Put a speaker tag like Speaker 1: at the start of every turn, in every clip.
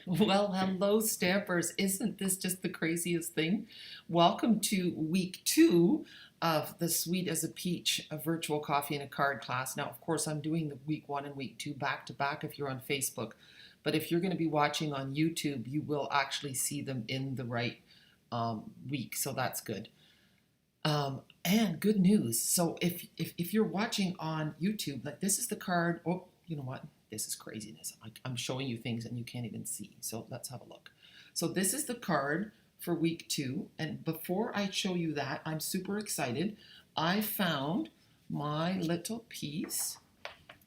Speaker 1: Well, hello, Stampers. Isn't this just the craziest thing? Welcome to week two of the Sweet as a Peach, a virtual coffee and a card class. Now, of course, I'm doing the week one and week two back to back if you're on Facebook. But if you're going to be watching on YouTube, you will actually see them in the right week. So that's good. And good news. So if you're watching on YouTube, like this is the card. Oh, you know what? This is craziness. I'm showing you things and you can't even see. So let's have a look. So this is the card for week two. And before I show you that, I'm super excited. I found my little piece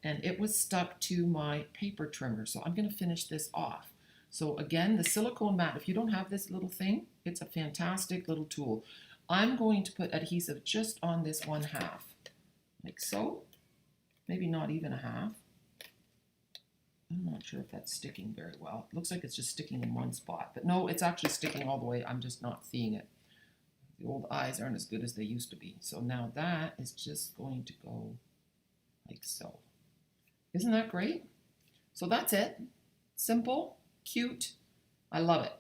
Speaker 1: and it was stuck to my paper trimmer. So I'm going to finish this off. So again, the silicone mat, if you don't have this little thing, it's a fantastic little tool. I'm going to put adhesive just on this one half, like so. Maybe not even a half. I'm not sure if that's sticking very well. It looks like it's just sticking in one spot, but no, it's actually sticking all the way. I'm just not seeing it. The old eyes aren't as good as they used to be. So now that is just going to go like so. Isn't that great? So that's it. Simple, cute. I love it.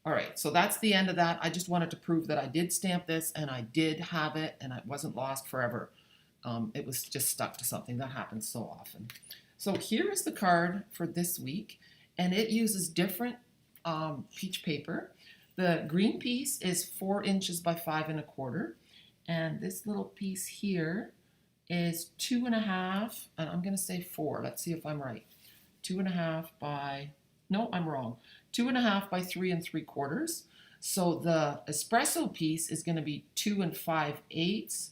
Speaker 1: All right, so that's the end of that. I just wanted to prove that I did stamp this and I did have it and it wasn't lost forever. It was just stuck to something. That happens so often. So here is the card for this week, and it uses different peach paper. The green piece is 4 inches by 5 1/4, and this little piece here is 2.5, and I'm going to say 4. Let's see if I'm right. 2.5 by, no, I'm wrong. 2.5 by 3 3/4. So the espresso piece is going to be 2 5/8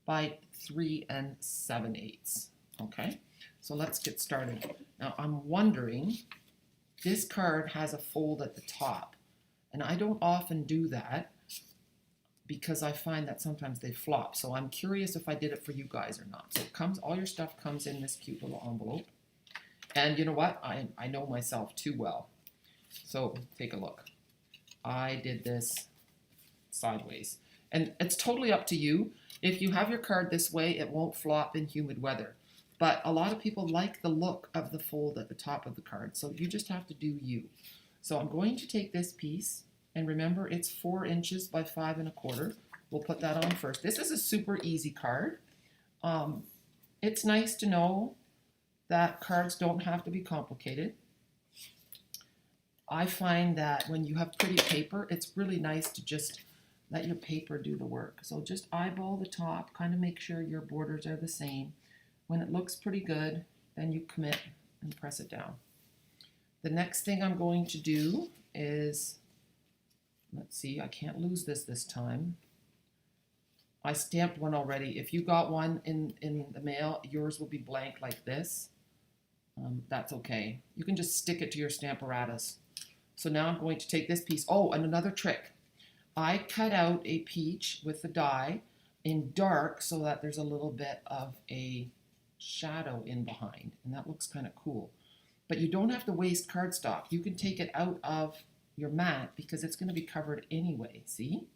Speaker 1: by 3 7/8. Okay, so let's get started. Now I'm wondering, this card has a fold at the top, and I don't often do that because I find that sometimes they flop. So I'm curious if I did it for you guys or not. So it comes, all your stuff comes in this cute little envelope. And you know what? I know myself too well. So take a look. I did this sideways. And it's totally up to you. If you have your card this way, it won't flop in humid weather. But a lot of people like the look of the fold at the top of the card. So you just have to do you. So I'm going to take this piece, and remember it's 4 inches by 5 1/4. We'll put that on first. This is a super easy card. It's nice to know that cards don't have to be complicated. I find that when you have pretty paper, it's really nice to just let your paper do the work. So just eyeball the top, kind of make sure your borders are the same. When it looks pretty good, then you commit and press it down. The next thing I'm going to do is, let's see, I can't lose this time. I stamped one already. If you got one in the mail, yours will be blank like this. That's okay. You can just stick it to your Stamparatus. So now I'm going to take this piece. Oh, and another trick. I cut out a peach with the die in dark so that there's a little bit of a shadow in behind, and that looks kind of cool. But you don't have to waste cardstock. You can take it out of your mat because it's going to be covered anyway, see?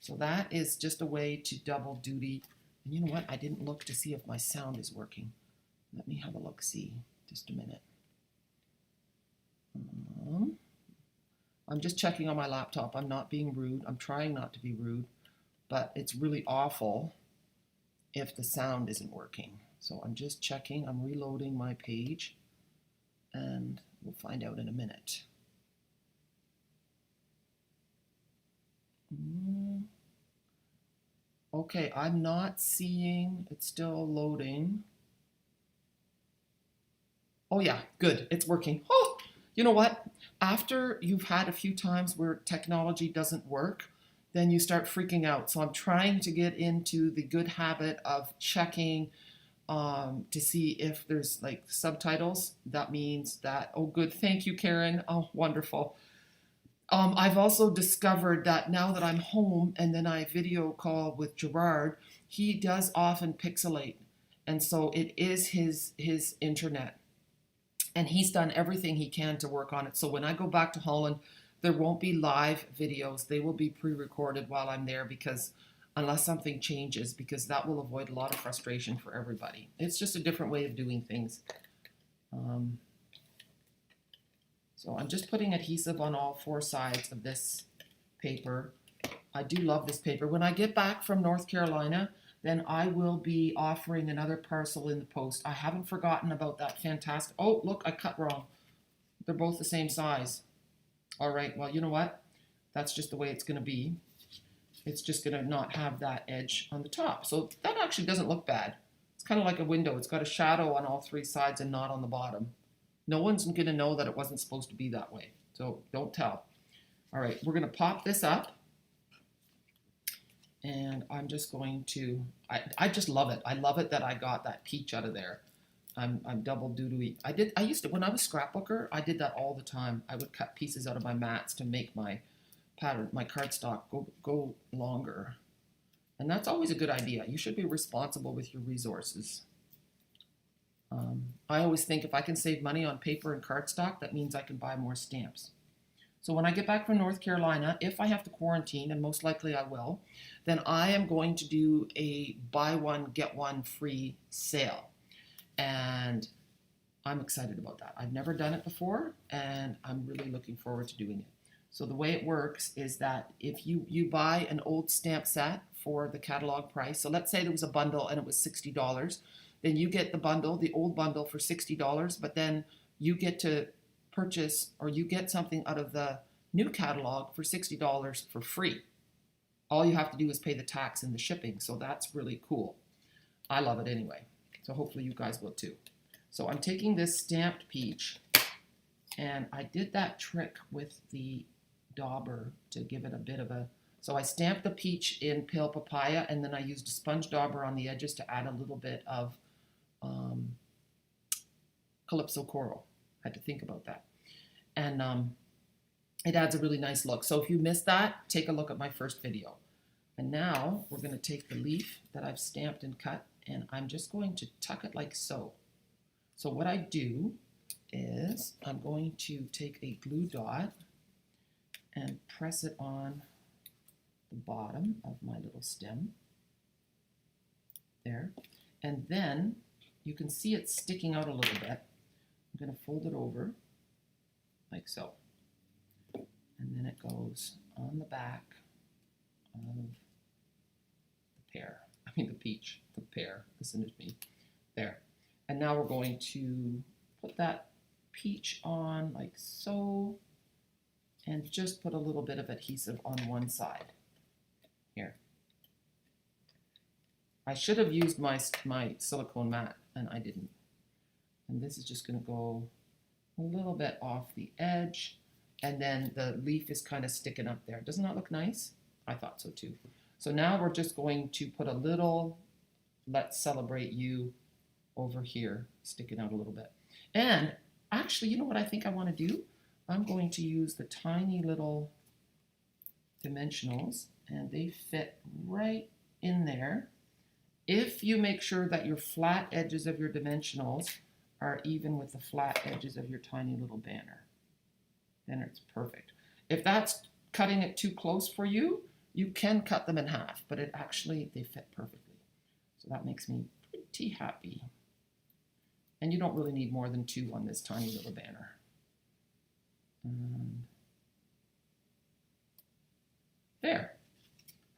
Speaker 1: So that is just a way to double duty. And you know what? I didn't look to see if my sound is working. Let me have a look, see. Just a minute. I'm just checking on my laptop. I'm not being rude. I'm trying not to be rude, but it's really awful if the sound isn't working. So I'm just checking. I'm reloading my page, and we'll find out in a minute. Okay, I'm not seeing. It's still loading. Oh yeah, good. It's working. Oh, you know what? After you've had a few times where technology doesn't work, then you start freaking out. So I'm trying to get into the good habit of checking to see if there's like subtitles. That means that, oh good, thank you, Karen. Oh, wonderful. I've also discovered that now that I'm home and then I video call with Gerard, he does often pixelate. And so it is his internet. And he's done everything he can to work on it. So when I go back to Holland, there won't be live videos. They will be pre-recorded while I'm there because unless something changes, because that will avoid a lot of frustration for everybody. It's just a different way of doing things. So I'm just putting adhesive on all 4 sides of this paper. I do love this paper. When I get back from North Carolina, then I will be offering another parcel in the post. I haven't forgotten about that fantastic, oh, look, I cut wrong. They're both the same size. All right, well, you know what? That's just the way it's gonna be. It's just gonna not have that edge on the top. So that actually doesn't look bad. It's kind of like a window. It's got a shadow on all 3 sides and not on the bottom. No one's gonna know that it wasn't supposed to be that way. So don't tell. All right, we're gonna pop this up. And I'm just going to, I just love it. I love it that I got that peach out of there. I'm double doo-doo-y. I used to, when I was scrapbooker, I did that all the time. I would cut pieces out of my mats to make my pattern, my cardstock go longer. And that's always a good idea. You should be responsible with your resources. I always think if I can save money on paper and cardstock, that means I can buy more stamps. So when I get back from North Carolina, if I have to quarantine, and most likely I will, then I am going to do a buy one, get one free sale. And I'm excited about that. I've never done it before, and I'm really looking forward to doing it. So the way it works is that if you buy an old stamp set for the catalog price, so let's say there was a bundle and it was $60, then you get the bundle, the old bundle for $60, but then you get to purchase, or you get something out of the new catalog for $60 for free. All you have to do is pay the tax and the shipping, so that's really cool. I love it anyway, so hopefully you guys will too. So I'm taking this stamped peach, and I did that trick with the dauber to give it a bit of a, so I stamped the peach in pale papaya, and then I used a sponge dauber on the edges to add a little bit of Calypso coral. I had to think about that. And it adds a really nice look. So if you missed that, take a look at my first video. And now we're going to take the leaf that I've stamped and cut, and I'm just going to tuck it like so. So what I do is I'm going to take a glue dot and press it on the bottom of my little stem. There. And then you can see it sticking out a little bit. I'm going to fold it over like so. And then it goes on the back of the pear. I mean the peach, the pear, listen to me. There. And now we're going to put that peach on like so, and just put a little bit of adhesive on one side. Here. I should have used my silicone mat, and I didn't. And this is just going to go a little bit off the edge, and then the leaf is kind of sticking up there. Doesn't that look nice? I thought so too. So now we're just going to put a little Let's Celebrate You over here, sticking out a little bit. And actually, you know what I think I want to do? I'm going to use the tiny little dimensionals, and they fit right in there. If you make sure that your flat edges of your dimensionals are even with the flat edges of your tiny little banner, then it's perfect. If that's cutting it too close for you, you can cut them in half, but they fit perfectly. So that makes me pretty happy. And you don't really need more than 2 on this tiny little banner. There.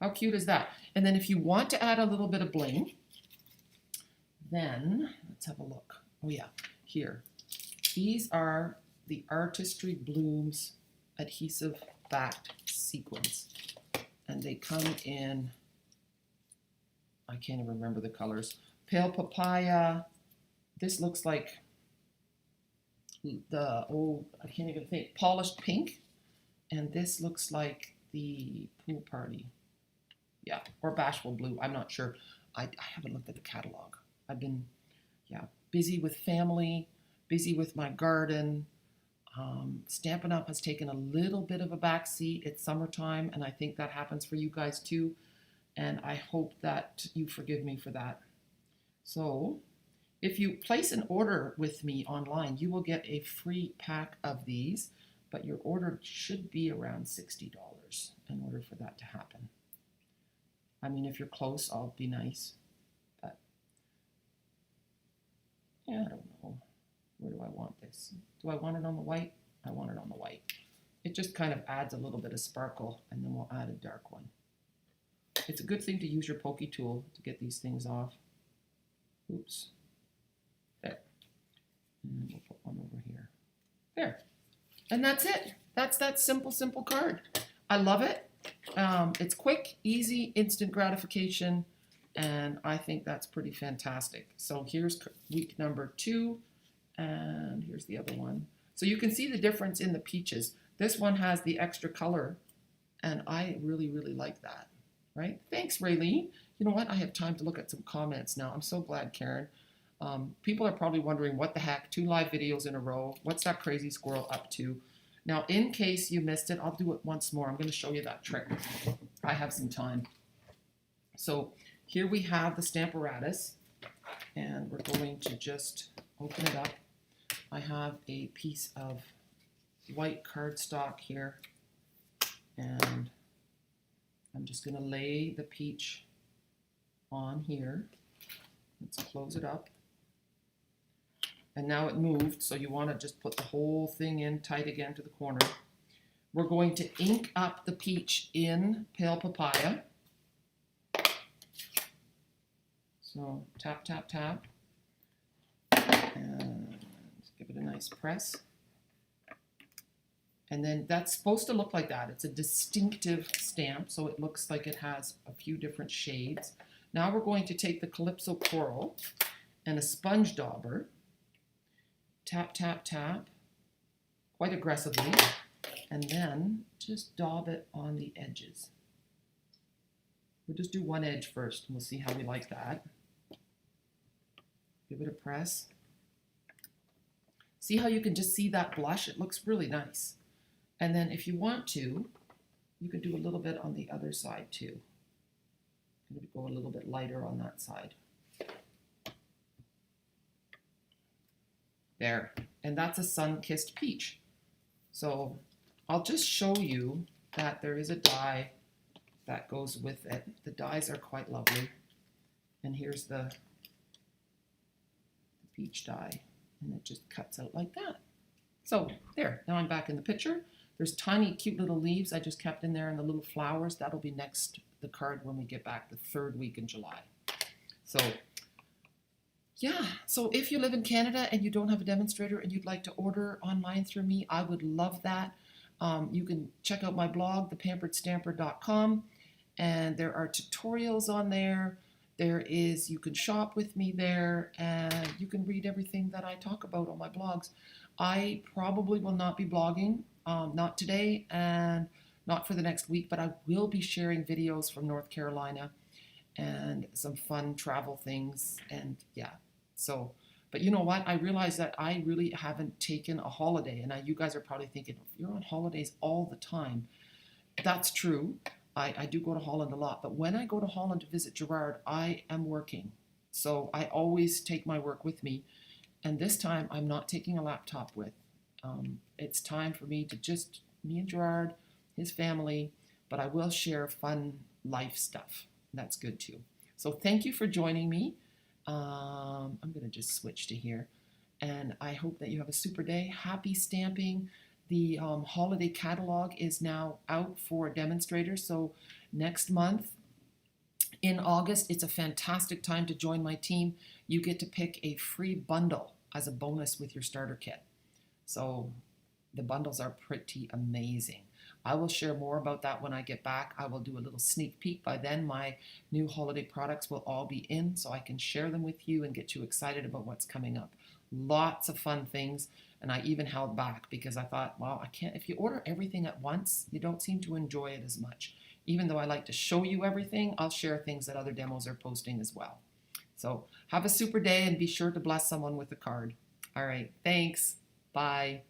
Speaker 1: How cute is that? And then if you want to add a little bit of bling, then let's have a look. Oh yeah, here. These are the Artistry Blooms adhesive backed sequins. And they come in, I can't even remember the colors. Pale papaya. This looks like the, I can't even think, polished pink. And this looks like the pool party. Yeah, or bashful blue. I'm not sure. I haven't looked at the catalog. I've been, busy with family, busy with my garden. Stampin' Up! Has taken a little bit of a back seat. It's summertime, and I think that happens for you guys too. And I hope that you forgive me for that. So, if you place an order with me online, you will get a free pack of these, but your order should be around $60 in order for that to happen. I mean, if you're close, I'll be nice, but yeah, I don't know. Where do I want this? Do I want it on the white? I want it on the white. It just kind of adds a little bit of sparkle, and then we'll add a dark one. It's a good thing to use your pokey tool to get these things off. Oops. There. And we'll put one over here. There. And that's it. That's that simple, simple card. I love it. It's quick, easy, instant gratification, and I think that's pretty fantastic. So here's week number 2, and here's the other one. So you can see the difference in the peaches. This one has the extra color, and I really, really like that, right? Thanks, Raylene. You know what? I have time to look at some comments now. I'm so glad, Karen. People are probably wondering, what the heck? 2 live videos in a row. What's that crazy squirrel up to? Now, in case you missed it, I'll do it once more. I'm going to show you that trick. I have some time. So here we have the Stamparatus, and we're going to just open it up. I have a piece of white cardstock here, and I'm just going to lay the peach on here. Let's close it up. And now it moved, so you want to just put the whole thing in tight again to the corner. We're going to ink up the peach in Pale Papaya. So tap, tap, tap. And give it a nice press. And then that's supposed to look like that. It's a distinctive stamp, so it looks like it has a few different shades. Now we're going to take the Calypso Coral and a sponge dauber. Tap, tap, tap, quite aggressively, and then just daub it on the edges. We'll just do one edge first, and we'll see how we like that. Give it a press. See how you can just see that blush? It looks really nice. And then if you want to, you could do a little bit on the other side too. I'm going to go a little bit lighter on that side. There, and that's a sun-kissed peach. So I'll just show you that there is a die that goes with it. The dies are quite lovely. And here's the peach die, and it just cuts out like that. So there, now I'm back in the picture. There's tiny, cute little leaves I just kept in there, and the little flowers. That'll be next, the card when we get back the 3rd week in July. So yeah, so if you live in Canada and you don't have a demonstrator and you'd like to order online through me, I would love that. You can check out my blog, thepamperedstamper.com, and there are tutorials on there. You can shop with me there, and you can read everything that I talk about on my blogs. I probably will not be blogging, not today and not for the next week, but I will be sharing videos from North Carolina and some fun travel things, and yeah. So, but you know what? I realize that I really haven't taken a holiday, and you guys are probably thinking, you're on holidays all the time. That's true. I do go to Holland a lot, but when I go to Holland to visit Gerard, I am working. So I always take my work with me, and this time I'm not taking a laptop with. It's time for me to just, me and Gerard, his family, but I will share fun life stuff. That's good too. So thank you for joining me. I'm going to just switch to here, and I hope that you have a super day. Happy stamping. The holiday catalog is now out for demonstrators, so next month in August, it's a fantastic time to join my team. You get to pick a free bundle as a bonus with your starter kit. So the bundles are pretty amazing. I will share more about that when I get back. I will do a little sneak peek. By then, my new holiday products will all be in, so I can share them with you and get you excited about what's coming up. Lots of fun things, and I even held back because I thought, well, I can't. If you order everything at once, you don't seem to enjoy it as much. Even though I like to show you everything, I'll share things that other demos are posting as well. So have a super day, and be sure to bless someone with a card. All right, thanks. Bye.